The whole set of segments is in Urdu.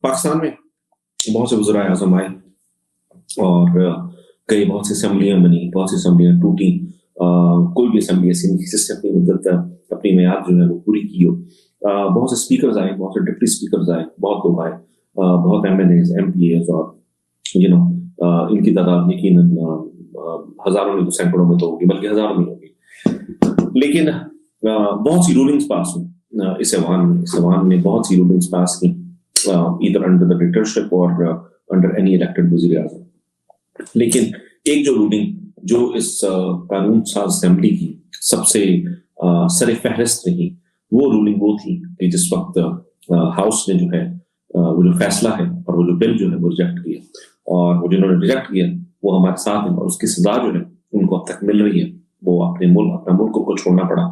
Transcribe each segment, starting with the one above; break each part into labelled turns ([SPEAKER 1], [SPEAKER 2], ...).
[SPEAKER 1] پاکستان میں بہت سے وزرائے اعظم آئے اور کئی بہت سی اسمبلیاں بنی, بہت سی اسمبلیاں ٹوٹی, کوئی بھی اسمبلی ایسی نہیں جس سے اپنی مدت اپنی میعاد جو ہے وہ پوری کی ہو. بہت سے اسپیکرز آئے, بہت سے ڈپٹی اسپیکرز آئے, بہت لوگ آئے, بہت MLAs, MPs, اور ان کی تعداد یقیناً ہزاروں میں تو سینکڑوں میں تو ہوگی, بلکہ ہزاروں میں ہوگی. لیکن بہت سی رولنگز پاس ہوئی اس ایوان نے بہت سی رولنگز پاس کی, either under the dictatorship or under any elected وزیر اعظم. لیکن ایک جو رولنگ جو اس قانون ساز اسمبلی کی سب سے سر فہرست رہی, وہ رولنگ وہ تھی کہ جس وقت ہاؤس نے جو ہے وہ جو فیصلہ ہے اور وہ جو بل جو ہے وہ ریجیکٹ کیا, اور وہ جنہوں نے ریجیکٹ کیا وہ ہمارے ساتھ ہیں, اور اس کی سزا جو ہے ان کو اب تک مل رہی ہے. وہ اپنا ملک کو چھوڑنا پڑا,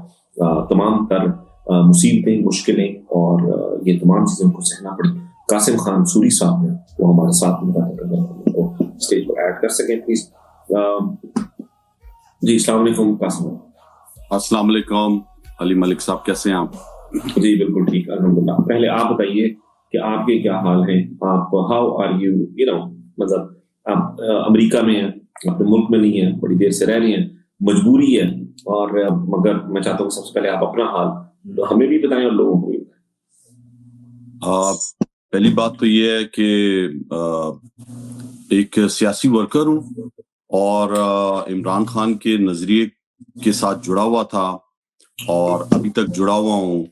[SPEAKER 1] تمام تر مصیبتیں, مشکلیں اور یہ تمام چیزیں ان کو سہنا پڑی. قاسم خان سوری صاحب ہیں, وہ ہمارے ساتھ اسٹیج پر ایڈ کر سکیں پلیز. جی السلام علیکم قاسم.
[SPEAKER 2] السلام علیکم علی ملک صاحب, کیسے ہیں آپ؟
[SPEAKER 1] جی بالکل ٹھیک الحمدللہ. پہلے آپ بتائیے کہ آپ کے کیا حال ہیں, آپ ہاؤ آر یو مطلب آپ امریکہ میں ہیں, اپنے ملک میں نہیں ہیں, بڑی دیر سے رہ رہی ہیں, مجبوری ہے, اور مگر میں چاہتا ہوں سب سے پہلے آپ اپنا حال ہمیں بھی بتائیں اور لوگوں کو بھی بتائیں.
[SPEAKER 2] پہلی بات تو یہ ہے کہ ایک سیاسی ورکر ہوں اور عمران خان کے نظریے کے ساتھ جڑا ہوا تھا اور ابھی تک جڑا ہوا ہوں,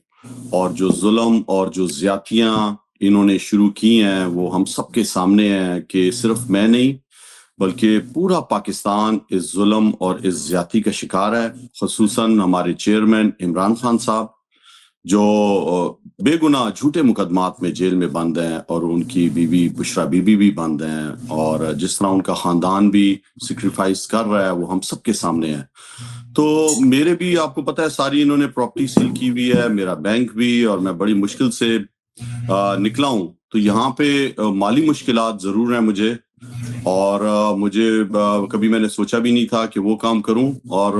[SPEAKER 2] اور جو ظلم اور جو زیادتیاں انہوں نے شروع کی ہیں وہ ہم سب کے سامنے ہیں کہ صرف میں نہیں بلکہ پورا پاکستان اس ظلم اور اس زیادتی کا شکار ہے. خصوصاً ہمارے چیئرمین عمران خان صاحب جو بے گناہ جھوٹے مقدمات میں جیل میں بند ہیں, اور ان کی بیوی بشرا بیوی بھی بند ہیں, اور جس طرح ان کا خاندان بھی سیکریفائس کر رہا ہے وہ ہم سب کے سامنے ہے. تو میرے بھی آپ کو پتہ ہے ساری انہوں نے پراپرٹی سیل کی ہوئی ہے, میرا بینک بھی, اور میں بڑی مشکل سے نکلا ہوں. تو یہاں پہ مالی مشکلات ضرور ہیں مجھے, اور مجھے کبھی میں نے سوچا بھی نہیں تھا کہ وہ کام کروں, اور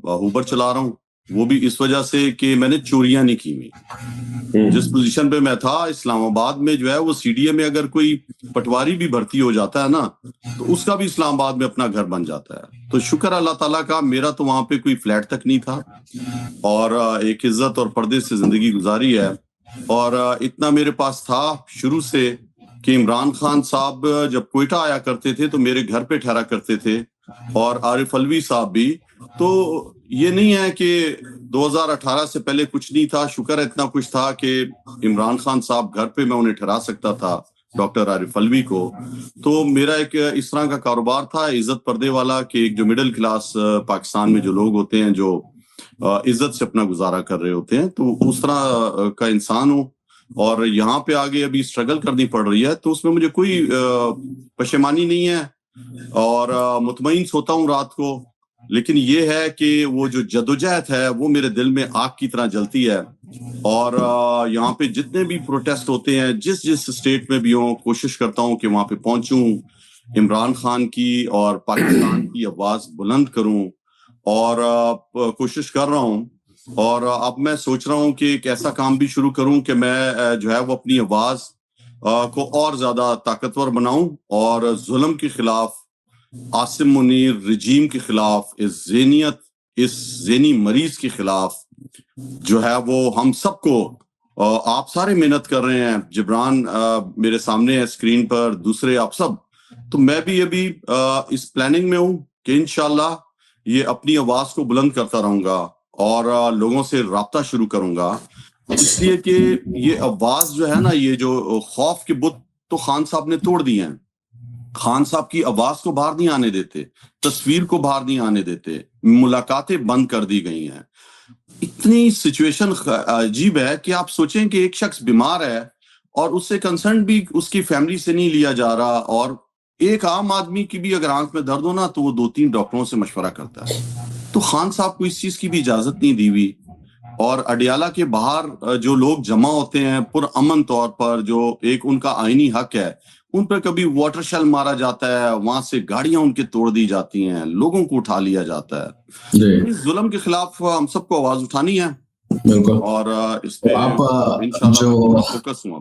[SPEAKER 2] اوبر چلا رہا ہوں وہ بھی اس وجہ سے کہ میں نے چوریاں نہیں کی ہوئی. جس پوزیشن پہ میں تھا اسلام آباد میں جو ہے وہ سی ڈی اے میں اگر کوئی پٹواری بھی بھرتی ہو جاتا ہے نا تو اس کا بھی اسلام آباد میں اپنا گھر بن جاتا ہے. تو شکر اللہ تعالیٰ کا, میرا تو وہاں پہ کوئی فلیٹ تک نہیں تھا, اور ایک عزت اور پردے سے زندگی گزاری ہے. اور اتنا میرے پاس تھا شروع سے کہ عمران خان صاحب جب کوئٹہ آیا کرتے تھے تو میرے گھر پہ ٹھہرا کرتے تھے, اور عارف الوی صاحب بھی. تو یہ نہیں ہے کہ 2018 سے پہلے کچھ نہیں تھا, شکر ہے اتنا کچھ تھا کہ عمران خان صاحب گھر پہ میں انہیں ٹھہرا سکتا تھا, ڈاکٹر عارف الوی کو. تو میرا ایک اس طرح کا کاروبار تھا عزت پردے والا کہ ایک جو مڈل کلاس پاکستان میں جو لوگ ہوتے ہیں جو عزت سے اپنا گزارا کر رہے ہوتے ہیں, تو اس طرح کا انسان ہوں. اور یہاں پہ آگے ابھی اسٹرگل کرنی پڑ رہی ہے, تو اس میں مجھے کوئی پشیمانی نہیں ہے, اور مطمئن سوتا ہوں رات کو. لیکن یہ ہے کہ وہ جو جدوجہد ہے وہ میرے دل میں آگ کی طرح جلتی ہے, اور یہاں پہ جتنے بھی پروٹیسٹ ہوتے ہیں جس اسٹیٹ میں بھی ہوں, کوشش کرتا ہوں کہ وہاں پہ پہنچوں, عمران خان کی اور پاکستان کی آواز بلند کروں, اور کوشش کر رہا ہوں. اور اب میں سوچ رہا ہوں کہ ایک ایسا کام بھی شروع کروں کہ میں جو ہے وہ اپنی آواز کو اور زیادہ طاقتور بناؤں, اور ظلم کے خلاف, عاصم منیر رجیم کے خلاف, اس ذہنی مریض کے خلاف جو ہے وہ ہم سب کو, آپ سارے محنت کر رہے ہیں, جبران میرے سامنے ہے اسکرین پر, دوسرے آپ سب, تو میں بھی ابھی اس پلاننگ میں ہوں کہ انشاءاللہ یہ اپنی آواز کو بلند کرتا رہوں گا اور لوگوں سے رابطہ شروع کروں گا. اس لیے کہ یہ آواز جو ہے نا, یہ جو خوف کے بت تو خان صاحب نے توڑ دیے ہیں. خان صاحب کی آواز کو باہر نہیں آنے دیتے, تصویر کو باہر نہیں آنے دیتے, ملاقاتیں بند کر دی گئی ہیں. اتنی سچویشن عجیب ہے کہ آپ سوچیں کہ ایک شخص بیمار ہے اور اس سے کنسرن بھی اس کی فیملی سے نہیں لیا جا رہا, اور ایک عام آدمی کی بھی اگر آنکھ میں درد ہو نا تو وہ 2-3 ڈاکٹروں سے مشورہ کرتا ہے. تو خان صاحب کو اس چیز کی بھی اجازت نہیں دی ہوئی, اور اڈیالہ کے باہر جو لوگ جمع ہوتے ہیں پرامن طور پر, جو ایک ان کا آئینی حق ہے, ان پر کبھی واٹر شیل مارا جاتا ہے, وہاں سے گاڑیاں ان کے توڑ دی جاتی ہیں, لوگوں کو اٹھا لیا جاتا ہے. اس ظلم کے خلاف ہم سب کو آواز اٹھانی ہے,
[SPEAKER 3] بالکل.
[SPEAKER 2] اور اس پہ
[SPEAKER 3] آپ
[SPEAKER 2] انشاءاللہ میں پورا فوکس ہوں.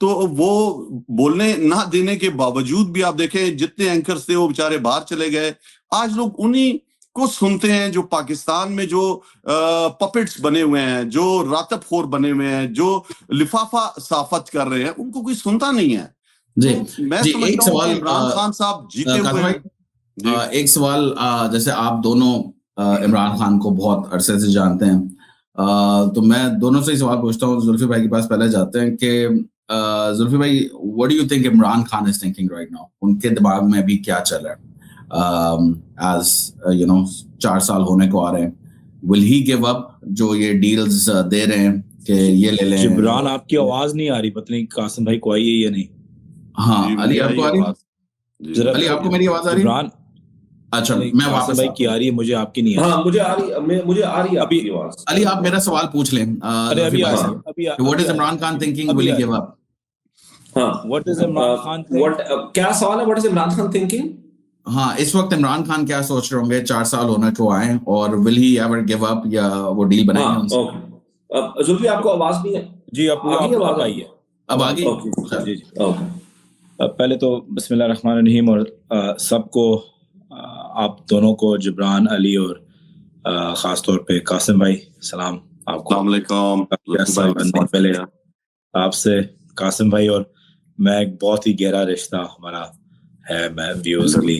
[SPEAKER 2] تو وہ بولنے نہ دینے کے باوجود بھی آپ دیکھیں جتنے اینکرز تھے وہ بیچارے باہر چلے گئے. آج لوگ انہی کو سنتے ہیں جو پاکستان میں جو پپٹس بنے ہوئے ہیں, جو راتب خور بنے ہوئے ہیں, جو لفافہ صافت کر رہے ہیں, ان کو کوئی سنتا نہیں ہے.
[SPEAKER 3] جی
[SPEAKER 2] میں
[SPEAKER 3] جی
[SPEAKER 2] سمجھتا
[SPEAKER 3] ایک
[SPEAKER 2] ہوں
[SPEAKER 3] سوال
[SPEAKER 2] کہ عمران خان صاحب جیتے ہوئے ہیں.
[SPEAKER 3] ایک سوال, جیسے آپ دونوں عمران خان کو بہت عرصے سے جانتے ہیں, تو میں دونوں سے ہی سوال پوچھتا ہوں. زلفی بھائی کے پاس پہلے جاتے ہیں کہ زلفی بھائی, what do you think Imran Khan is thinking right now? ان کے دماغ میں ابھی کیا چل رہا ہے as you know 4 سال ہونے کو آ رہے ہیں. will he give up جو یہ ڈیلز دے رہے ہیں کہ یہ لے لیں؟
[SPEAKER 4] جبران آپ کی آواز نہیں آ رہی, پتہ نہیں قاسم بھائی کو آئی ہے یا نہیں.
[SPEAKER 3] ہاں علی آپ کو آ رہی ہے؟ علی آپ کو میری آواز آ رہی ہے؟
[SPEAKER 4] جبران
[SPEAKER 3] اچھا میں واپس
[SPEAKER 4] بھائی کی آ رہی ہے, مجھے آپ کی نہیں آ رہی.
[SPEAKER 1] ہاں مجھے آ رہی ہے آپ کی آواز.
[SPEAKER 3] علی آپ میرا سوال پوچھ لیں. What is Imran Khan thinking? Will he give up?
[SPEAKER 1] ہاں
[SPEAKER 4] What is Imran Khan thinking?
[SPEAKER 1] کیا سوال ہے, what is Imran Khan thinking؟
[SPEAKER 3] ہاں اس وقت عمران خان کیا سوچ رہے ہوں گے 4 سال ہونے کو آئے, اور will he ever give up یا وہ ڈیل بنائیں گے ان سے؟
[SPEAKER 1] زلفی آپ کو آواز نہیں ہے؟
[SPEAKER 4] جی آپ کو آئی ہے,
[SPEAKER 3] اب آگے.
[SPEAKER 4] جی جی. پہلے تو بسم اللہ الرحمن الرحیم, اور سب کو, آپ دونوں کو, جبران, علی اور خاص طور پہ قاسم بھائی, سلام آپ کو.
[SPEAKER 2] السلام علیکم.
[SPEAKER 4] پہلے آپ سے قاسم بھائی اور میں ایک بہت ہی گہرا رشتہ ہمارا ہے, میں ویوز کے لیے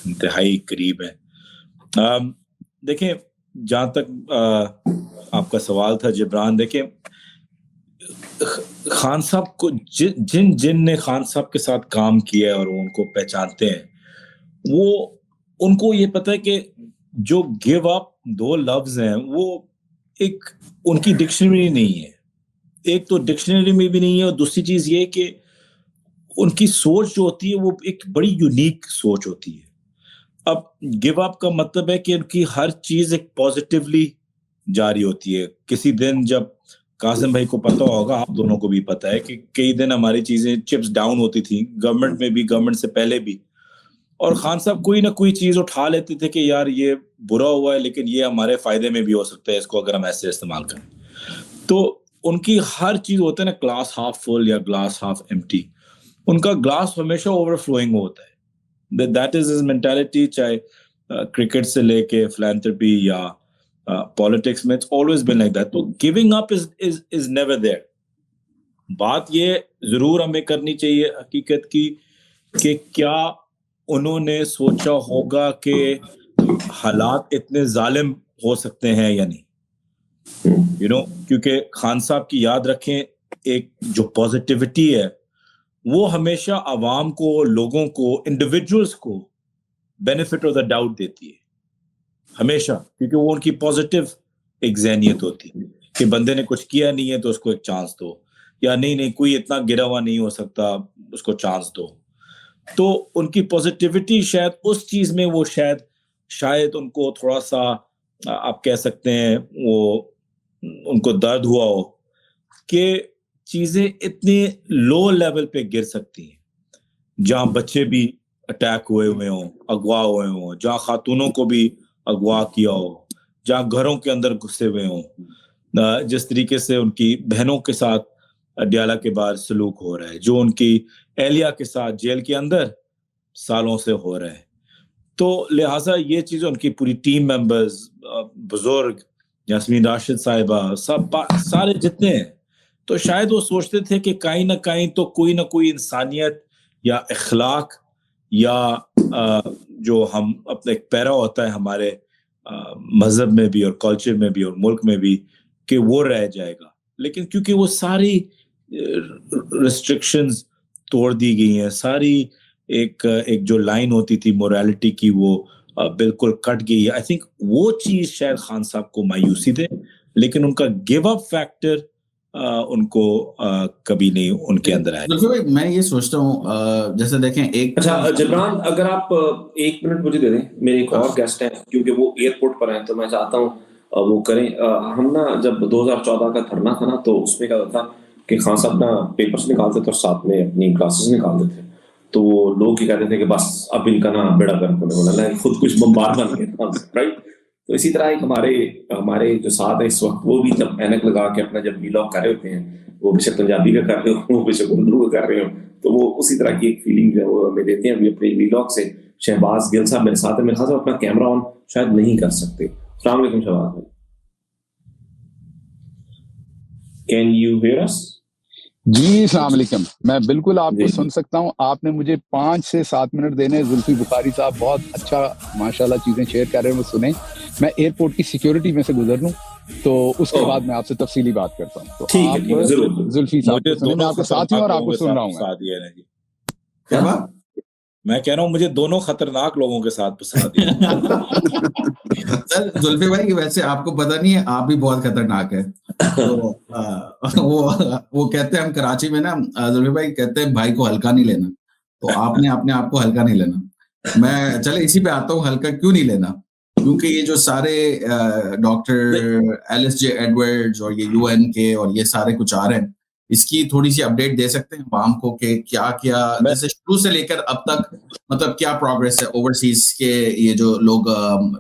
[SPEAKER 4] انتہائی قریب ہے. دیکھیں جہاں تک آپ کا سوال تھا جبران, دیکھیں خان صاحب کو جن نے خان صاحب کے ساتھ کام کیا ہے اور ان کو پہچانتے ہیں, وہ ان کو یہ پتہ ہے کہ جو گیو اپ 2 لفظ ہیں وہ ایک ان کی ڈکشنری نہیں ہے. ایک تو ڈکشنری میں بھی نہیں ہے, اور دوسری چیز یہ کہ ان کی سوچ جو ہوتی ہے وہ ایک بڑی یونیک سوچ ہوتی ہے. اب گیو اپ کا مطلب ہے کہ ان کی ہر چیز ایک پازیٹیولی جاری ہوتی ہے. کسی دن جب قاسم بھائی کو پتہ ہوگا, آپ دونوں کو بھی پتہ ہے کہ کئی دن ہماری چیزیں چپس ڈاؤن ہوتی تھیں, گورنمنٹ میں بھی, گورنمنٹ سے پہلے بھی, اور خان صاحب کوئی نہ کوئی چیز اٹھا لیتے تھے کہ یار یہ برا ہوا ہے لیکن یہ ہمارے فائدے میں بھی ہو سکتا ہے اس کو اگر ہم ایسے استعمال کریں. تو ان کی ہر چیز ہوتا ہے نا, گلاس ہاف فل یا گلاس ہاف ایمٹی. ان کا گلاس ہمیشہ اوور فلوئنگ ہوتا ہے. دیٹ از ہز مینٹالٹی, چاہے کرکٹ سے لے کے فلانتھرپی یا پالیٹکس میں, it's always been like that. تو giving up is never there. بات یہ ضرور ہمیں کرنی چاہیے حقیقت کی کہ کیا انہوں نے سوچا ہوگا کہ حالات اتنے ظالم ہو سکتے ہیں یا نہیں. کیونکہ خان صاحب کی یاد رکھیں, ایک جو پازیٹیوٹی ہے وہ ہمیشہ عوام کو, لوگوں کو, انڈیویجولز کو بینیفٹ آف دا ڈاؤٹ دیتی ہے ہمیشہ, کیونکہ وہ ان کی پازیٹیو ایک ذہنیت ہوتی ہے کہ بندے نے کچھ کیا نہیں ہے تو اس کو ایک چانس دو, یا نہیں کوئی اتنا گرا ہوا نہیں ہو سکتا اس کو چانس دو. تو ان کی پازیٹیوٹی شاید اس چیز میں وہ شاید ان کو تھوڑا سا آپ کہہ سکتے ہیں وہ ان کو درد ہوا ہو کہ چیزیں اتنے لو لیول پہ گر سکتی ہیں, جہاں بچے بھی اٹیک ہوئے ہوں, اغوا ہوئے ہوں, جہاں خاتونوں کو بھی اغوا کیا ہو, جہاں گھروں کے اندر گھسے ہوئے ہوں, جس طریقے سے ان کی بہنوں کے ساتھ ڈیالہ کے باہر سلوک ہو رہا ہے, جو ان کی اہلیہ کے ساتھ جیل کے اندر سالوں سے ہو رہا ہے. تو لہٰذا یہ چیز ان کی پوری ٹیم ممبرز, بزرگ, یاسمین راشد صاحبہ, سب سارے جتنے ہیں, تو شاید وہ سوچتے تھے کہ کہیں نہ کہیں تو کوئی نہ کوئی انسانیت یا اخلاق یا جو ہم اپنے ایک پیرا ہوتا ہے ہمارے مذہب میں بھی اور کلچر میں بھی اور ملک میں بھی, کہ وہ رہ جائے گا. لیکن کیونکہ وہ ساری ریسٹرکشنز توڑ دی گئی ہیں, ساری ایک جو لائن ہوتی تھی موریلٹی کی وہ بالکل کٹ گئی ہے. آئی تھنک وہ چیز شاید خان صاحب کو مایوسی تھے, لیکن ان کا گیو اپ فیکٹر ان کو کبھی نہیں ان کے اندر آیا.
[SPEAKER 3] میں یہ سوچتا ہوں جیسے دیکھیں ایک,
[SPEAKER 1] اچھا جبران اگر آپ 1 منٹ مجھے دے دیں, میرے ایک اور گیسٹ ہیں کیونکہ وہ ایئرپورٹ پر ہیں, تو میں چاہتا ہوں وہ کریں. ہم نا جب 2014 کا دھرنا تھا نا, تو اس میں کیا ہوتا کہ خان صاحب نا پیپرز نکالتے تھے اور ساتھ میں اپنی کلاسز نکالتے تھے. تو وہ لوگ یہ کہتے تھے کہ بس اب ان کا نا بیڑا گرک ہونے والا ہے, خود کچھ بمبار بن گیا, رائٹ. تو اسی طرح ایک ہمارے جو ساتھ ہیں اس وقت وہ بھی جب اینک لگا کے اپنا جب ویلاگ کر رہے ہوتے ہیں, وہ بے شک پنجابی کا کر رہے ہو, وہ بے شک اردو کا کر رہے ہو, تو وہ اسی طرح کی ایک فیلنگ جو ہے وہ ہمیں دیتے ہیں ابھی اپنے ویلاگ سے. شہباز گل صاحب میرے ساتھ ہیں, میرے خیال سے اپنا کیمرہ آن شاید نہیں کر سکتے. السلام علیکم شہباز بھائی, کین یو ہیئر اس؟
[SPEAKER 5] جی السلام علیکم. میں بالکل آپ کو سن سکتا ہوں. آپ نے مجھے 5 سے 7 منٹ دینے. زلفی بخاری صاحب بہت اچھا ماشاءاللہ چیزیں شیئر کر رہے ہیں, وہ سنیں. میں ایئرپورٹ کی سیکیورٹی میں سے گزر لوں تو اس کے بعد میں آپ سے تفصیلی بات کرتا ہوں. تو آپ زلفی صاحب کو سنیں, میں آپ کے ساتھ ہوں اور آپ کو سن رہا ہوں.
[SPEAKER 3] کیا بات؟
[SPEAKER 4] میں کہہ رہا ہوں مجھے دونوں خطرناک لوگوں کے ساتھ پسا دیا.
[SPEAKER 3] زلفی بھائی ویسے آپ کو پتہ نہیں ہے, آپ بھی بہت خطرناک ہے. تو وہ کہتے ہیں ہم کراچی میں نا, زلفی بھائی کہتے ہیں بھائی کو ہلکا نہیں لینا, تو آپ نے اپنے آپ کو ہلکا نہیں لینا. میں چلے اسی پہ آتا ہوں, ہلکا کیوں نہیں لینا, کیونکہ یہ جو سارے ڈاکٹر ایلس جے ایڈورڈز اور یہ UN کے اور یہ سارے کچھ آ رہے ہیں, اس کی تھوڑی سی اپڈیٹ دے سکتے ہیں عوام کو کہ کیا کیا جیسے شروع سے لے کر اب تک مطلب کیا پروگریس ہے اوورسیز کے. یہ جو لوگ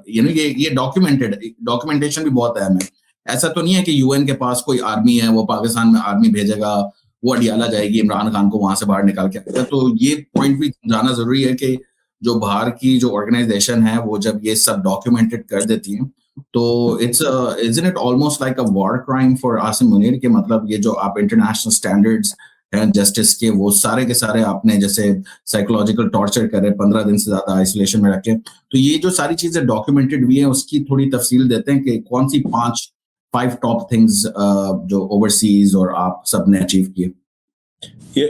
[SPEAKER 3] یہ ڈاکیومنٹیشن بھی بہت اہم ہے. ایسا تو نہیں ہے کہ UN کے پاس کوئی آرمی ہے, وہ پاکستان میں آرمی بھیجے گا, وہ اڈیالہ جائے گی عمران خان کو وہاں سے باہر نکال کے آئے گا. تو یہ پوائنٹ بھی جانا ضروری ہے کہ جو باہر کی جو آرگنائزیشن ہے وہ جب یہ سب ڈاکیومنٹڈ کر دیتی ہیں تو isn't it almost like a war crime for Asim Munir کہ مطلب یہ جو آپ انٹرنیشنل اسٹینڈرڈز ہیں جسٹس کے وہ سارے کے سارے آپ نے جیسے سائیکولوجیکل ٹارچر کرے 15 دن سے زیادہ آئسولیشن میں رکھے, تو یہ جو ساری چیزیں ڈاکیومنٹڈ ہوئی ہیں اس کی تھوڑی تفصیل دیتے ہیں کہ کون سی 5 ٹاپ تھنگز جو اوورسیز اور آپ سب نے اچیو کیے.
[SPEAKER 4] یہ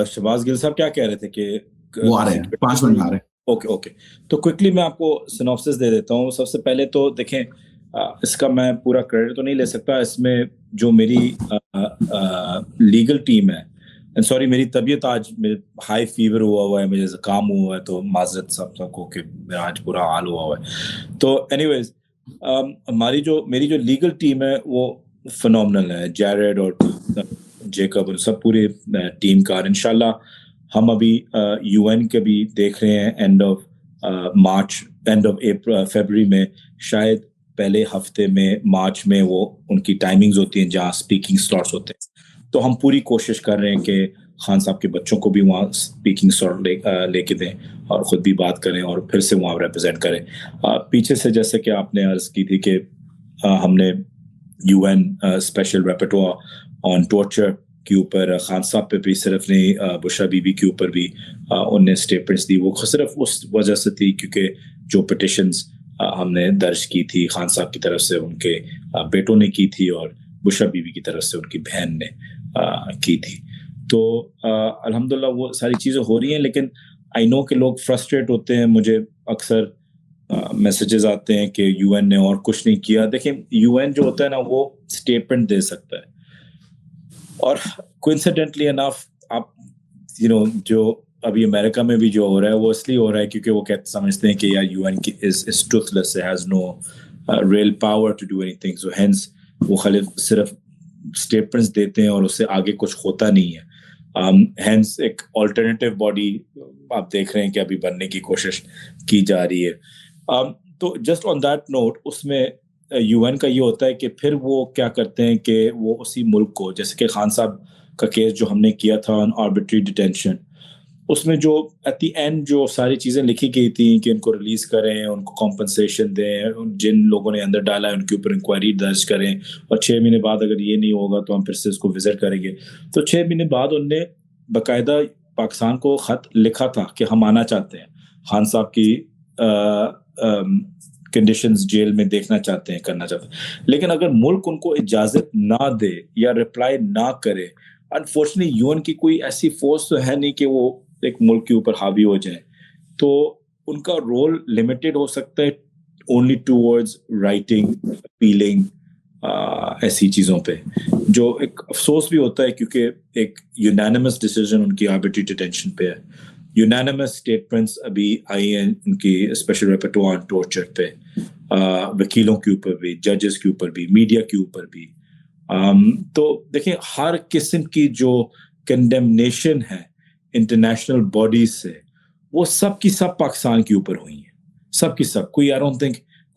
[SPEAKER 4] شہباز گل صاحب کیا کہہ رہے تھے کہ
[SPEAKER 3] وہ آ رہے ہیں 5 منٹ آ رہے ہیں.
[SPEAKER 4] اوکے تو کوئکلی میں آپ کو سنوپسس دے دیتا ہوں. سب سے پہلے تو دیکھیں اس کا میں پورا کریڈٹ تو نہیں لے سکتا, اس میں جو میری لیگل ٹیم ہے, سوری میری طبیعت آج ہائی فیور ہوا ہے, مجھے زکام ہوا ہے, تو معذرت سب کو کہ میرا آج برا حال ہوا ہے. تو اینی ویز میری جو لیگل ٹیم ہے وہ فنومنل ہے. جیریڈ اور جیکب سب پورے ٹیم کا, انشاءاللہ ہم ابھی UN کے بھی دیکھ رہے ہیں اینڈ آف فیبروری میں, شاید پہلے ہفتے میں مارچ میں وہ ان کی ٹائمنگز ہوتی ہیں جہاں اسپیکنگ سلاٹس ہوتے ہیں. تو ہم پوری کوشش کر رہے ہیں کہ خان صاحب کے بچوں کو بھی وہاں اسپیکنگ سلاٹ لے کے دیں اور خود بھی بات کریں اور پھر سے وہاں ریپرزینٹ کریں. پیچھے سے جیسے کہ آپ نے عرض کی تھی کہ ہم نے UN اسپیشل ریپرٹوار آن ٹارچر کے اوپر خان صاحب پہ بھی صرف نہیں, بشرا بی بی کے اوپر بھی ان نے اسٹیٹمنٹس دی. وہ صرف اس وجہ سے تھی کیونکہ جو پٹیشنز ہم نے درج کی تھی خان صاحب کی طرف سے ان کے بیٹوں نے کی تھی اور بشرا بی بی کی طرف سے ان کی بہن نے کی تھی. تو الحمدللہ وہ ساری چیزیں ہو رہی ہیں, لیکن آئی نو کہ لوگ فرسٹریٹ ہوتے ہیں. مجھے اکثر میسیجز آتے ہیں کہ UN نے اور کچھ نہیں کیا. دیکھیں UN جو ہوتا ہے نا وہ اسٹیٹمنٹ دے سکتا ہے, اور کوئنسیڈنٹلی انف آپ جو ابھی امریکہ میں بھی جو ہو رہا ہے وہ اس لیے ہو رہا ہے کیونکہ وہ سمجھتے ہیں کہ یار UN is toothless, it has no real power to do anything, so hence وہ خالی صرف اسٹیٹمنٹس دیتے ہیں اور اس سے آگے کچھ ہوتا نہیں ہے. ہینس ایک آلٹرنیٹیو باڈی آپ دیکھ رہے ہیں کہ ابھی بننے کی کوشش کی جا رہی ہے. تو جسٹ آن دیٹ نوٹ اس میں UN کا یہ ہوتا ہے کہ پھر وہ کیا کرتے ہیں کہ وہ اسی ملک کو, جیسے کہ خان صاحب کا کیس جو ہم نے کیا تھا آن آربیٹری ڈیٹینشن, اس میں جو ایٹ دی اینڈ جو ساری چیزیں لکھی گئی تھیں کہ ان کو ریلیز کریں, ان کو کمپنسیشن دیں, جن لوگوں نے اندر ڈالا ہے ان کے اوپر انکوائری درج کریں, اور 6 مہینے بعد اگر یہ نہیں ہوگا تو ہم پھر سے اس کو وزٹ کریں گے. تو 6 مہینے بعد ان نے باقاعدہ پاکستان کو خط لکھا تھا کہ ہم آنا چاہتے ہیں, خان صاحب کی کنڈیشنز جیل میں دیکھنا چاہتے ہیں, کرنا چاہتے ہیں, لیکن اگر ملک ان کو اجازت نہ دے یا رپلائی نہ کرے, انفارچونیٹلی UN کی کوئی ایسی فورس تو ہے نہیں کہ وہ ایک ملک کے اوپر حاوی ہو جائے, تو ان کا رول لمیٹڈ ہو سکتا ہے اونلی ٹوورڈز رائٹنگ, اپیلنگ, ایسی چیزوں پہ, جو ایک افسوس بھی ہوتا ہے کیونکہ ایک یونینیمس ڈیسیژن ان کی آربیٹری ڈیٹینشن پہ ہے. یونینیمس اسٹیٹمنٹس ابھی آئی ہیں ان کی اسپیشل ریپرٹوار آن ٹارچر پہ, وکیلوں کے اوپر بھی, ججز کے اوپر بھی, میڈیا کے اوپر بھی. تو دیکھیں ہر قسم کی جو کنڈیمنیشن ہے انٹرنیشنل باڈیز سے, وہ سب کی سب پاکستان کے اوپر ہوئی ہیں, سب کی سب. کوئی آئی ڈونٹ تھنک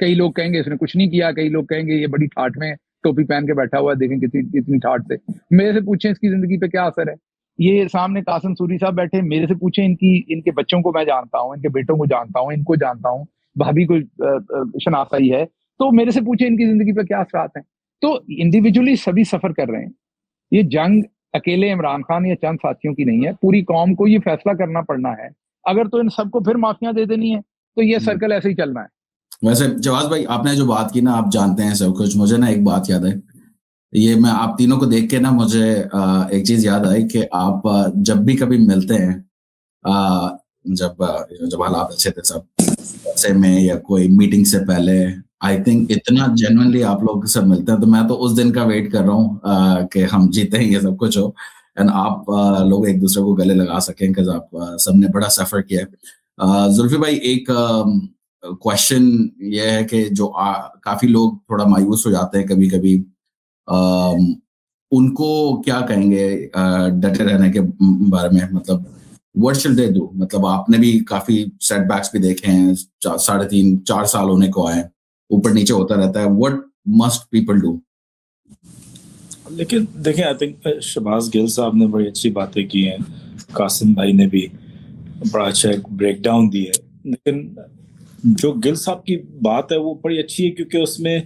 [SPEAKER 5] کئی لوگ کہیں گے اس نے کچھ نہیں کیا, کئی لوگ کہیں گے یہ بڑی ٹھاٹ میں ٹوپی پہن کے بیٹھا ہوا ہے, دیکھیں کتنی ٹھاٹ سے. میرے سے پوچھیں اس کی زندگی پہ کیا اثر ہے. یہ سامنے قاسم سوری صاحب بیٹھے, میرے سے پوچھیں ان کے بچوں کو میں جانتا ہوں, ان کے بیٹوں کو جانتا ہوں, ان کو جانتا ہوں, بھابھی کو شناخت ہی ہے, تو میرے سے پوچھیں ان کی زندگی پہ کیا اثرات ہیں. تو انڈیویجولی سبھی سفر کر رہے ہیں. یہ جنگ اکیلے عمران خان یا چند ساتھیوں کی نہیں ہے, پوری قوم کو یہ فیصلہ کرنا پڑنا ہے. اگر تو ان سب کو پھر معافیاں دے دینی ہے تو یہ سرکل ایسے ہی چلنا ہے.
[SPEAKER 3] ویسے جواز بھائی آپ نے جو بات کی نا, آپ جانتے ہیں سب کچھ, مجھے نا ایک بات یاد ہے, یہ میں آپ تینوں کو دیکھ کے نا مجھے ایک چیز یاد آئی کہ آپ جب بھی کبھی ملتے ہیں, جب حالات اچھے تھے سب ایسے میں یا کوئی میٹنگ سے پہلے, آئی تھنک اتنا جینوئنلی آپ لوگ سب ملتے ہیں, تو میں تو اس دن کا ویٹ کر رہا ہوں کہ ہم جیتے ہیں, یہ سب کچھ ہو اینڈ آپ لوگ ایک دوسرے کو گلے لگا سکیں, کہ آپ سب نے بڑا سفر کیا ہے. زلفی بھائی, ایک کوشچن یہ ہے کہ جو کافی لوگ تھوڑا مایوس ہو جاتے ہیں کبھی کبھی, ان کو کیا کہیں گے ڈٹے رہنے کے بارے میں, مطلب what should they do؟ مطلب آپ نے بھی کافی سیٹ بیکس بھی دیکھے ہیں, 3.5-4 سال ہونے کو آئے, اوپر نیچے ہوتا رہتا ہے, what must people do؟
[SPEAKER 4] لیکن دیکھیں, آئی تھنک شہباز گل صاحب نے بڑی اچھی باتیں کی ہیں, قاسم بھائی نے بھی بڑا اچھا ایک بریک ڈاؤن دی ہے. لیکن جو گل صاحب کی بات ہے وہ بڑی اچھی ہے, کیونکہ اس میں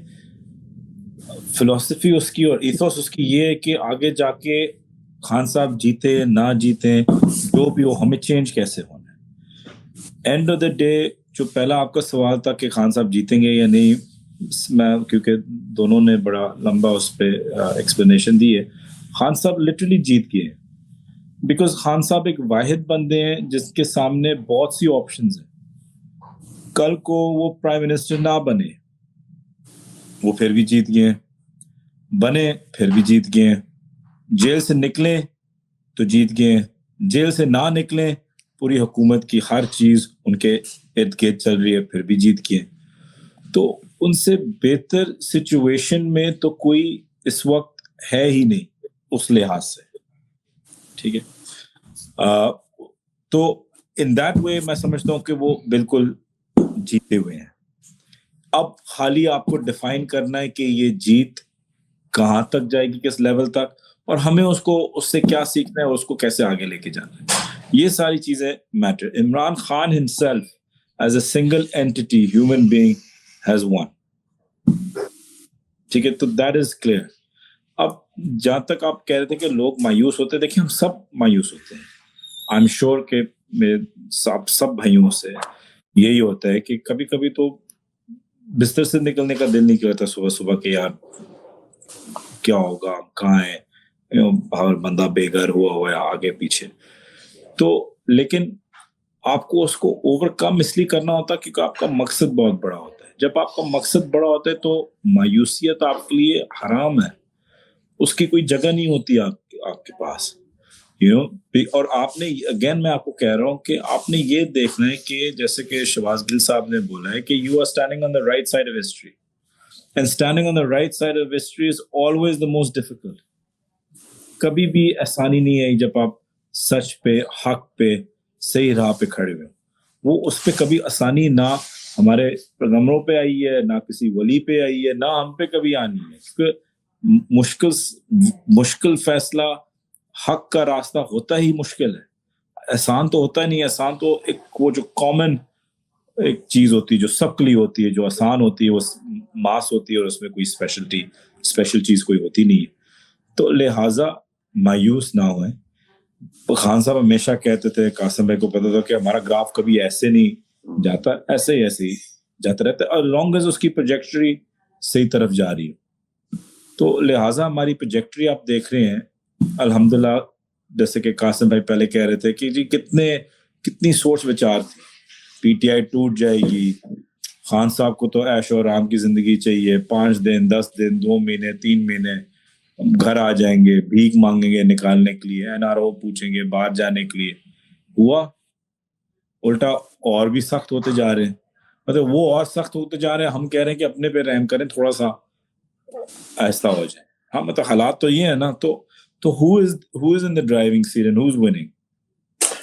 [SPEAKER 4] فلسفی اس کی اور ایتھوس اس کی یہ ہے کہ آگے جا کے خان صاحب جیتے نہ جیتے جو بھی ہو, ہمیں چینج کیسے ہونا ہے. اینڈ آف دا ڈے جو پہلا آپ کا سوال تھا کہ خان صاحب جیتیں گے یا نہیں, میں کیونکہ دونوں نے بڑا لمبا اس پہ ایکسپلینیشن دی ہے, خان صاحب لٹرلی جیت گئے ہیں, بیکاز خان صاحب ایک واحد بندے ہیں جس کے سامنے بہت سی آپشنز ہیں. کل کو وہ پرائم منسٹر نہ بنے, وہ پھر بھی جیت گئے ہیں, بنے پھر بھی جیت گئے ہیں, جیل سے نکلیں تو جیت گئے ہیں, جیل سے نہ نکلیں پوری حکومت کی ہر چیز ان کے ارد گرد چل رہی ہے, پھر بھی جیت گئے. تو ان سے بہتر سچویشن میں تو کوئی اس وقت ہے ہی نہیں اس لحاظ سے, ٹھیک ہے. تو ان دیٹ وے میں سمجھتا ہوں کہ وہ بالکل جیتے ہوئے ہیں. اب خالی آپ کو ڈیفائن کرنا ہے کہ یہ جیت کہاں تک جائے گی, کس لیول تک, اور ہمیں اس سے کیا سیکھنا ہے اور اس کو کیسے آگے لے کے جانا ہے. یہ ساری چیزیں matter. Imran Khan himself as a single entity human being has won, ٹھیک ہے, تو that is clear. اب جہاں تک آپ کہہ رہے تھے کہ لوگ مایوس ہوتے ہیں, دیکھیں ہم سب مایوس ہوتے ہیں. I'm sure کہ سب بھائیوں سے یہی ہوتا ہے کہ کبھی کبھی تو بستر سے نکلنے کا دل نہیں کرتا صبح صبح کہ یار کیا ہوگا, کہاں ہے, باہر بندہ بے گھر ہوا ہے آگے پیچھے. تو لیکن آپ کو اس کو اوور کم اس لیے کرنا ہوتا ہے کیونکہ آپ کا مقصد بہت بڑا ہوتا ہے. جب آپ کا مقصد بڑا ہوتا ہے تو مایوسیت آپ کے لیے حرام ہے, اس کی کوئی جگہ نہیں ہوتی آپ کے پاس, اور آپ نے اگین میں آپ کو کہہ رہا ہوں کہ آپ نے یہ دیکھنا ہے کہ جیسے کہ شہباز گل صاحب نے بولا ہے کہ you are standing on the right side of history, and standing on the right side of history is always the most difficult. کبھی بھی آسانی نہیں آئی جب آپ سچ پہ, حق پہ, صحیح راہ پہ کھڑے ہوئے. وہ اس پہ کبھی آسانی نہ ہمارے پیغمبروں پہ آئی ہے, نہ کسی ولی پہ آئی ہے, نہ ہم پہ کبھی آنی ہے, کیونکہ مشکل فیصلہ, حق کا راستہ ہوتا ہی مشکل ہے, آسان تو ہوتا نہیں. آسان تو ایک وہ جو کامن ایک چیز ہوتی ہے جو سب کے لیے ہوتی ہے, جو آسان ہوتی ہے وہ ماس ہوتی ہے اور اس میں کوئی اسپیشل چیز کوئی ہوتی نہیں ہے. تو لہٰذا مایوس نہ ہوئیں. خان صاحب ہمیشہ کہتے تھے, قاسم بھائی کو پتا تھا کہ ہمارا گراف کبھی ایسے نہیں جاتا, ایسے ہی جاتا رہتا ہے, اور لانگ ایز اس کی پروجیکٹری صحیح طرف جا رہی ہے. تو لہٰذا ہماری پروجیکٹری آپ دیکھ رہے ہیں الحمدللہ, جیسے کہ قاسم بھائی پہلے کہہ رہے تھے کہ جی کتنی سوچ وچار تھی, پی ٹی آئی ٹوٹ جائے گی, خان صاحب کو تو عیش و آرام کی زندگی چاہیے, 5 دن 10 دن 2 مہینے 3 مہینے گھر آ جائیں گے, بھیک مانگیں گے نکالنے کے لیے, این آر او پوچھیں گے باہر جانے کے لیے. ہوا الٹا اور بھی سخت ہوتے جا رہے ہیں, مطلب وہ اور سخت ہوتے جا رہے ہیں. ہم کہہ رہے ہیں کہ اپنے پہ رحم کریں, تھوڑا سا آہستہ ہو جائے. ہاں مطلب حالات تو یہ ہے نا. تو who is in the driving seat and who's winning؟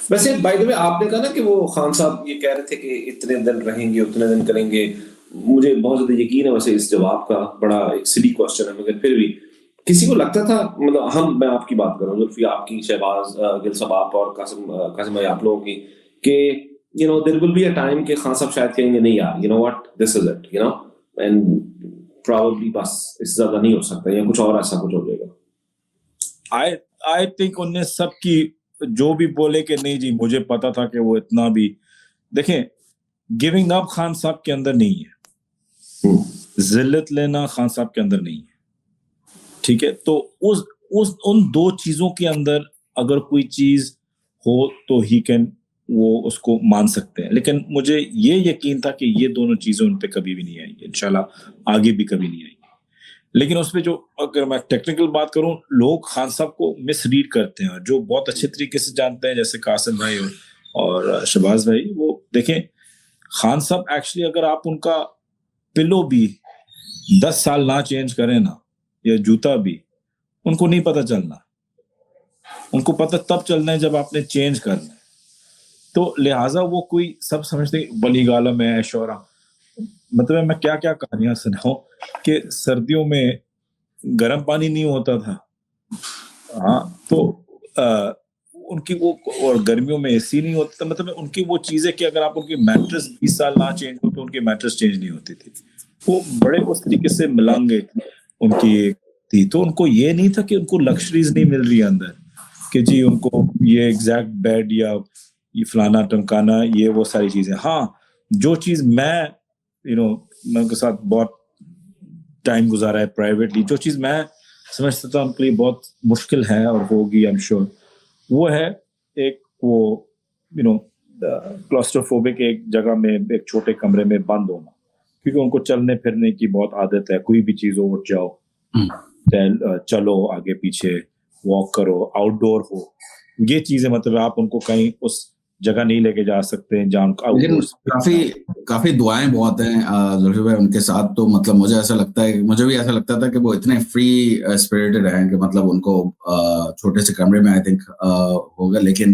[SPEAKER 1] ویسے بائی دی وے آپ نے کہا نا کہ وہ خان صاحب یہ کہہ رہے تھے کہ اتنے دن رہیں گے, اتنے دن کریں گے, مجھے بہت زیادہ یقین ہے ویسے اس جواب کا, بڑا ایک سلی کوشچن ہے مگر پھر بھی کسی کو لگتا تھا, مطلب میں آپ کی بات کروں زلفی, آپ کی, شہباز گل صاحب آپ اور قاسم بھائی آپ لوگوں کی, کہ there will be a time کہ خان صاحب شاید کہیں گے نہیں یار what, this is it, and probably بس اس سے زیادہ نہیں ہو سکتا, یا کچھ اور ایسا کچھ ہو جائے گا.
[SPEAKER 4] I think انہیں سب کی جو بھی بولے کہ نہیں جی مجھے پتا تھا کہ وہ اتنا بھی, دیکھیں گیونگ اپ خان صاحب کے اندر نہیں ہے, ذلت لینا خان صاحب کے اندر نہیں ہے, ٹھیک ہے. تو ان دو چیزوں کے اندر اگر کوئی چیز ہو تو ہی کین, وہ اس کو مان سکتے ہیں, لیکن مجھے یہ یقین تھا کہ یہ دونوں چیزیں ان پہ کبھی بھی نہیں آئیں گی, انشاءاللہ آگے بھی کبھی نہیں آئیں گی. لیکن اس پہ جو اگر میں ٹیکنیکل بات کروں, لوگ خان صاحب کو مس ریڈ کرتے ہیں, اور جو بہت اچھے طریقے سے جانتے ہیں جیسے قاسم بھائی اور شہباز بھائی, وہ دیکھیں خان صاحب ایکچولی اگر آپ ان کا پلو بھی 10 سال نہ چینج کریں نا, یا جوتا بھی, ان کو نہیں پتہ چلنا, ان کو پتہ تب چلنا ہے جب آپ نے چینج کرنا ہے. تو لہٰذا وہ کوئی سب سمجھتے ولی غالم ہے شورا, مطلب میں کیا کیا کہانیاں سناؤں کہ سردیوں میں گرم پانی نہیں ہوتا تھا, ہاں تو ان کی وہ, اور گرمیوں میں اے سی نہیں ہوتا تھا, مطلب ان کی وہ چیزیں کہ اگر آپ ان کی میٹرس 20 سال نہ چینج ہو تو ان کی میٹرس چینج نہیں ہوتی تھی. وہ بڑے اس طریقے سے ملانگے ان کی تھی, تو ان کو یہ نہیں تھا کہ ان کو لکشریز نہیں مل رہی اندر, کہ جی ان کو یہ ایگزیکٹ بیڈ یا یہ فلانا ٹمکانا, یہ وہ ساری چیزیں. ہاں جو چیز میں ان کے ساتھ بہت ٹائم گزارا ہے پرائیویٹلی, جو چیز میں سمجھتا تھا ان کے لیے بہت مشکل ہے اور ہوگی آئی ایم شیور, وہ ہے ایک وہ کلاسٹروفوبک ایک جگہ میں ایک چھوٹے کمرے میں بند ہونا, کیونکہ ان کو چلنے پھرنے کی بہت عادت ہے, کوئی بھی چیز ہو اٹھ جاؤ, چلو آگے پیچھے, واک کرو, آؤٹ ڈور ہو, یہ چیزیں مطلب آپ ان کو کہیں اس جگہ نہیں لے کے جا سکتے ہیں جہاں
[SPEAKER 3] کافی دعائیں بہت ہیں زلفی بھائی ان کے ساتھ. تو مطلب مجھے ایسا لگتا ہے, مجھے بھی ایسا لگتا تھا کہ وہ اتنے فری اسپرٹڈ ہیں کہ مطلب ان کو چھوٹے سے کمرے میں آئی تھنک ہوگا, لیکن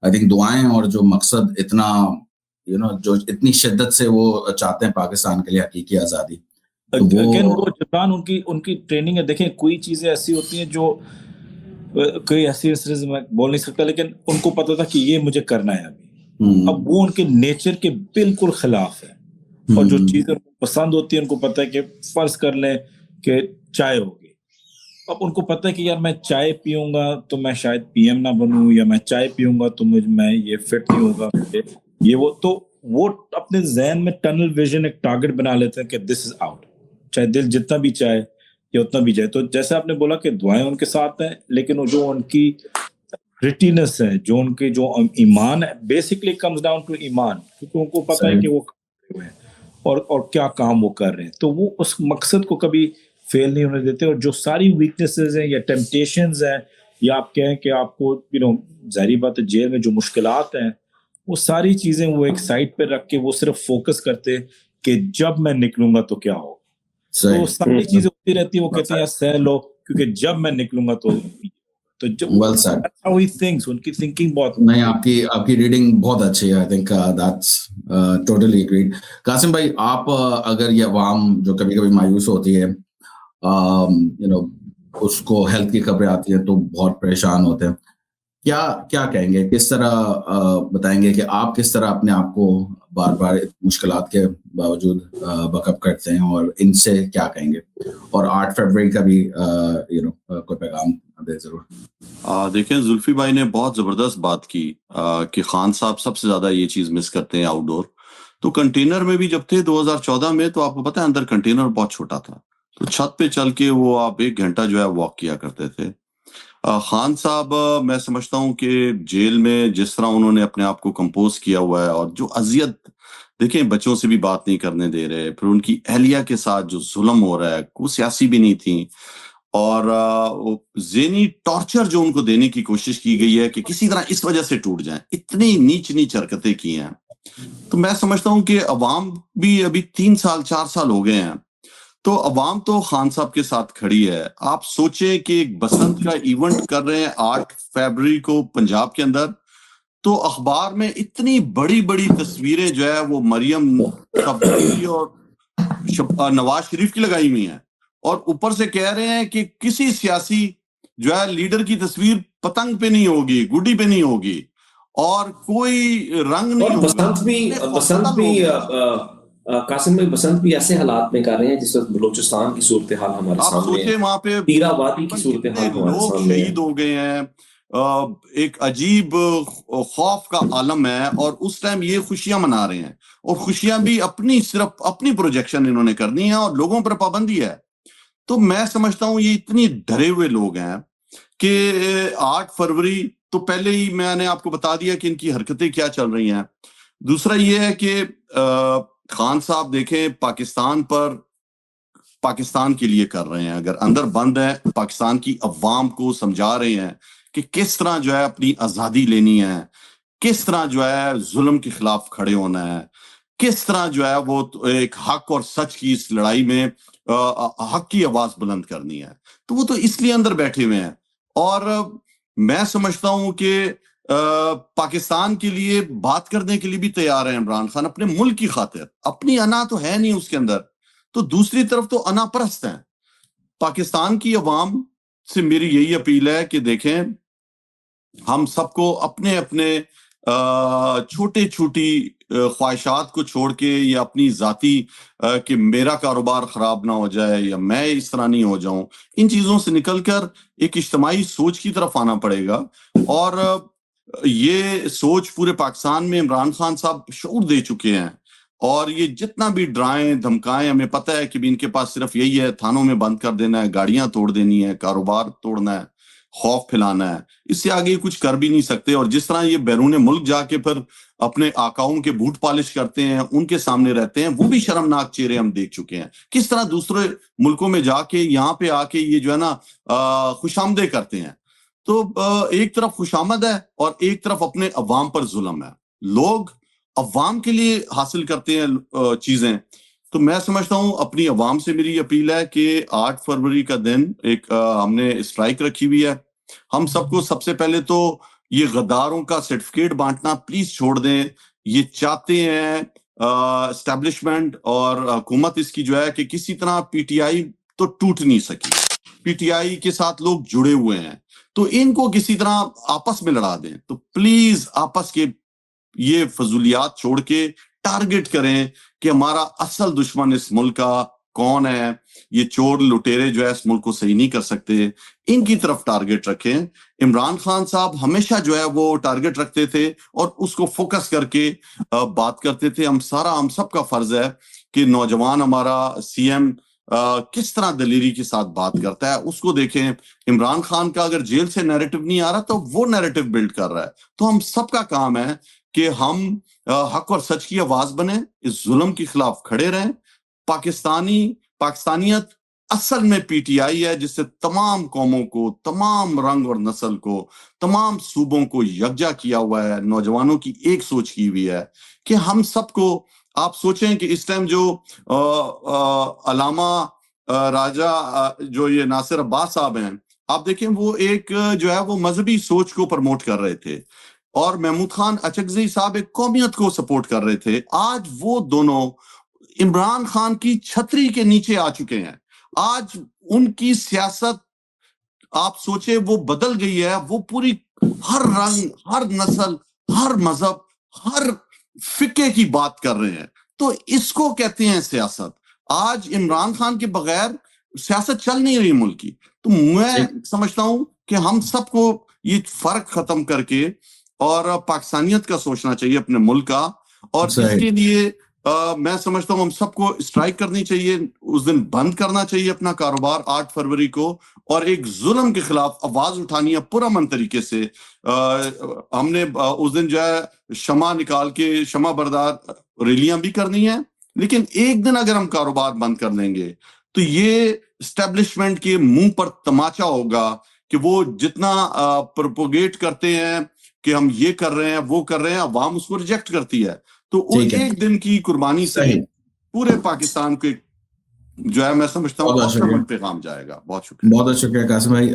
[SPEAKER 3] آئی تھنک دعائیں اور جو مقصد اتنا جو اتنی شدت سے وہ چاہتے ہیں پاکستان کے لیے حقیقی آزادی,
[SPEAKER 4] وہ جبران ان کی ٹریننگ ہے. دیکھیں کوئی چیزیں ایسی ہوتی ہیں جو کوئی ایسی میں بول نہیں سکتا, لیکن ان کو پتا تھا کہ یہ مجھے کرنا ہے ابھی. اب وہ ان کے نیچر کے بالکل خلاف ہے, اور جو چیزیں پسند ہوتی ہے ان کو پتا ہے کہ فرض کر لیں کہ چائے ہوگی, اب ان کو پتا ہے کہ یار میں چائے پیوں گا تو میں شاید پی ایم نہ بنوں, یا میں چائے پیوں گا تو میں یہ فٹ نہیں ہوگا, یہ وہ. تو وہ اپنے ذہن میں ٹنل ویژن ایک ٹارگٹ بنا لیتے ہیں کہ دس از آؤٹ, چاہے دل جتنا بھی چاہے یا اتنا بھی جائے. تو جیسے آپ نے بولا کہ دعائیں ان کے ساتھ ہیں, لیکن جو ان کی گریٹینس ہے, جو ان کے جو ایمان ہے, بیسکلی کمز ڈاؤن ٹو ایمان, کیونکہ ان کو پتا ہے کہ وہ اور کیا کام وہ کر رہے ہیں, تو وہ اس مقصد کو کبھی فیل نہیں ہونے دیتے. اور جو ساری ویکنیسز ہیں یا ٹیمپٹیشنز ہیں, یا آپ کہیں کہ آپ کو ظاہری بات ہے جیل میں جو مشکلات ہیں, وہ ساری چیزیں وہ ایک سائڈ پہ رکھ کے وہ صرف فوکس کرتے کہ جب میں نکلوں گا تو کیا ہوگا. تو ساری چیزیں ہوتی رہتی ہیں, وہ کہتے ہیں سہ لو کیونکہ جب میں نکلوں گا تو ان کی تھنکنگ بہت
[SPEAKER 3] نہیں, آپ کی ریڈنگ بہت اچھی ہے. I think that's totally agreed. Qasim بھائی, آپ اگر یہ عوام جو کبھی کبھی مایوس ہوتی ہے, اس کو ہیلتھ کی خبریں آتی ہیں تو بہت پریشان ہوتے ہیں, کیا کہیں گے, کس طرح بتائیں گے کہ آپ کس طرح اپنے آپ کو بار بار مشکلات کے باوجود بک اپ کرتے ہیں, اور ان سے کیا کہیں گے, اور 8 فروری کا بھی کوئی پیغام دے ضرور.
[SPEAKER 2] دیکھیں زلفی بھائی نے بہت زبردست بات کی کہ خان صاحب سب سے زیادہ یہ چیز مس کرتے ہیں آؤٹ ڈور. تو کنٹینر میں بھی جب تھے 2014 میں, تو آپ کو پتا ہے اندر کنٹینر بہت چھوٹا تھا, تو چھت پہ چل کے وہ آپ 1 گھنٹہ جو ہے واک کیا کرتے تھے. خان صاحب میں سمجھتا ہوں کہ جیل میں جس طرح انہوں نے اپنے آپ کو کمپوز کیا ہوا ہے, اور جو اذیت دیکھیں بچوں سے بھی بات نہیں کرنے دے رہے, پھر ان کی اہلیہ کے ساتھ جو ظلم ہو رہا ہے, کوئی سیاسی بھی نہیں تھی, اور ذہنی ٹارچر جو ان کو دینے کی کوشش کی گئی ہے کہ کسی طرح اس وجہ سے ٹوٹ جائیں, اتنی نیچ نیچ حرکتیں کی ہیں. تو میں سمجھتا ہوں کہ عوام بھی ابھی 3 سال 4 سال ہو گئے ہیں, تو عوام تو خان صاحب کے ساتھ کھڑی ہے. آپ سوچیں کہ ایک بسنت کا ایونٹ کر رہے ہیں 8 فروری کو پنجاب کے اندر, تو اخبار میں اتنی بڑی بڑی تصویریں جو ہے وہ مریم صفدری اور نواز شریف کی لگائی ہوئی ہیں, اور اوپر سے کہہ رہے ہیں کہ کسی سیاسی جو ہے لیڈر کی تصویر پتنگ پہ نہیں ہوگی, گڈی پہ نہیں ہوگی, اور کوئی رنگ نہیں ہوگا.
[SPEAKER 1] بسنت بھی قاسم بھائی, بسنت بھی ایسے حالات میں کر رہے ہیں جس وقت بلوچستان کی صورتحال ہمارے
[SPEAKER 2] آپ
[SPEAKER 1] سامنے
[SPEAKER 2] سوچیں
[SPEAKER 1] ہے,
[SPEAKER 2] وہاں پہ
[SPEAKER 1] تیرا وادی کی صورتحال ہمارے
[SPEAKER 2] لوگ
[SPEAKER 1] سامنے ہے.
[SPEAKER 2] شہید ہو گئے ہیں, ایک عجیب خوف کا عالم ہے, اور اس ٹائم یہ خوشیاں منا رہے ہیں, اور خوشیاں بھی صرف اپنی پروجیکشن انہوں نے کرنی ہے, اور لوگوں پر پابندی ہے. تو میں سمجھتا ہوں یہ اتنی ڈرے ہوئے لوگ ہیں کہ 8 فروری تو پہلے ہی میں نے آپ کو بتا دیا کہ ان کی حرکتیں کیا چل رہی ہیں. دوسرا یہ ہے کہ خان صاحب دیکھیں پاکستان کے لیے کر رہے ہیں, اگر اندر بند ہے پاکستان کی عوام کو سمجھا رہے ہیں کہ کس طرح جو ہے اپنی آزادی لینی ہے, کس طرح جو ہے ظلم کے خلاف کھڑے ہونا ہے, کس طرح جو ہے وہ ایک حق اور سچ کی اس لڑائی میں حق کی آواز بلند کرنی ہے. تو وہ تو اس لیے اندر بیٹھے ہوئے ہیں, اور میں سمجھتا ہوں کہ پاکستان کے لیے بات کرنے کے لیے بھی تیار ہے عمران خان, اپنے ملک کی خاطر. اپنی انا تو ہے نہیں اس کے اندر, تو دوسری طرف تو انا پرست ہیں. پاکستان کی عوام سے میری یہی اپیل ہے کہ دیکھیں, ہم سب کو اپنے اپنے چھوٹی خواہشات کو چھوڑ کے, یا اپنی ذاتی کہ میرا کاروبار خراب نہ ہو جائے یا میں اس طرح نہیں ہو جاؤں, ان چیزوں سے نکل کر ایک اجتماعی سوچ کی طرف آنا پڑے گا. اور یہ سوچ پورے پاکستان میں عمران خان صاحب شعور دے چکے ہیں, اور یہ جتنا بھی ڈرائیں دھمکائیں, ہمیں پتہ ہے کہ ان کے پاس صرف یہی ہے, تھانوں میں بند کر دینا ہے, گاڑیاں توڑ دینی ہے, کاروبار توڑنا ہے, خوف پھیلانا ہے. اس سے آگے کچھ کر بھی نہیں سکتے. اور جس طرح یہ بیرون ملک جا کے پھر اپنے آقاؤں کے بوٹ پالش کرتے ہیں, ان کے سامنے رہتے ہیں, وہ بھی شرمناک چہرے ہم دیکھ چکے ہیں. کس طرح دوسرے ملکوں میں جا کے یہاں پہ آ کے یہ جو ہے نا خوش آمدیں کرتے ہیں. تو ایک طرف خوش آمد ہے اور ایک طرف اپنے عوام پر ظلم ہے. لوگ عوام کے لیے حاصل کرتے ہیں چیزیں. تو میں سمجھتا ہوں اپنی عوام سے میری اپیل ہے کہ 8 فروری کا دن ایک ہم نے اسٹرائک رکھی ہوئی ہے. ہم سب کو سب سے پہلے تو یہ غداروں کا سرٹیفکیٹ بانٹنا پلیز چھوڑ دیں. یہ چاہتے ہیں اسٹیبلشمنٹ اور حکومت اس کی جو ہے کہ کسی طرح پی ٹی آئی تو ٹوٹ نہیں سکی. پی ٹی آئی کے ساتھ لوگ جڑے ہوئے ہیں, تو ان کو کسی طرح آپس میں لڑا دیں. تو پلیز آپس کے یہ فضولیات چھوڑ کے ٹارگٹ کریں کہ ہمارا اصل دشمن اس ملک کا کون ہے. یہ چور لٹیرے جو ہے اس ملک کو صحیح نہیں کر سکتے, ان کی طرف ٹارگٹ رکھیں. عمران خان صاحب ہمیشہ جو ہے وہ ٹارگٹ رکھتے تھے اور اس کو فوکس کر کے بات کرتے تھے. ہم سب کا فرض ہے کہ نوجوان ہمارا سی ایم کس طرح دلیری کے ساتھ بات کرتا ہے اس کو دیکھیں. عمران خان کا اگر جیل سے نیریٹو نہیں آ رہا تو وہ نیریٹو بلڈ کر رہا ہے. تو ہم سب کا کام ہے کہ ہم حق اور سچ کی آواز بنیں, اس ظلم کے خلاف کھڑے رہیں. پاکستانیت اصل میں پی ٹی آئی ہے جس سے تمام قوموں کو, تمام رنگ اور نسل کو, تمام صوبوں کو یکجا کیا ہوا ہے. نوجوانوں کی ایک سوچ کی ہوئی ہے کہ ہم سب کو, آپ سوچیں کہ اس ٹائم جو علامہ راجہ جو یہ ناصر عباس صاحب ہیں, آپ دیکھیں وہ ایک جو ہے وہ مذہبی سوچ کو پروموٹ کر رہے تھے, اور محمود خان اچکزئی صاحب ایک قومیت کو سپورٹ کر رہے تھے. آج وہ دونوں عمران خان کی چھتری کے نیچے آ چکے ہیں. آج ان کی سیاست آپ سوچیں وہ بدل گئی ہے. وہ پوری ہر رنگ, ہر نسل, ہر مذہب, ہر فقہ کی بات کر رہے ہیں. تو اس کو کہتے ہیں سیاست. آج عمران خان کے بغیر سیاست چل نہیں رہی ملک کی. تو میں سمجھتا ہوں کہ ہم سب کو یہ فرق ختم کر کے اور پاکستانیت کا سوچنا چاہیے اپنے ملک کا. اور اس کے لیے میں سمجھتا ہوں ہم سب کو اسٹرائک کرنی چاہیے, اس دن بند کرنا چاہیے اپنا کاروبار 8 فروری کو, اور ایک ظلم کے خلاف آواز اٹھانی ہے پرامن طریقے سے. ہم نے اس دن جو ہے شمع نکال کے شمع بردار ریلیاں بھی کرنی ہیں, لیکن ایک دن اگر ہم کاروبار بند کر دیں گے تو یہ اسٹیبلشمنٹ کے منہ پر تماچا ہوگا کہ وہ جتنا پروپوگیٹ کرتے ہیں کہ ہم یہ کر رہے ہیں وہ کر رہے ہیں, عوام اس کو ریجیکٹ کرتی ہے. تو ایک دن کی قربانی سے پورے پاکستان کے جو ہے میں سمجھتا ہوں پیغام جائے گا. بہت شکریہ.
[SPEAKER 3] بہت شکریہ قاسم بھائی.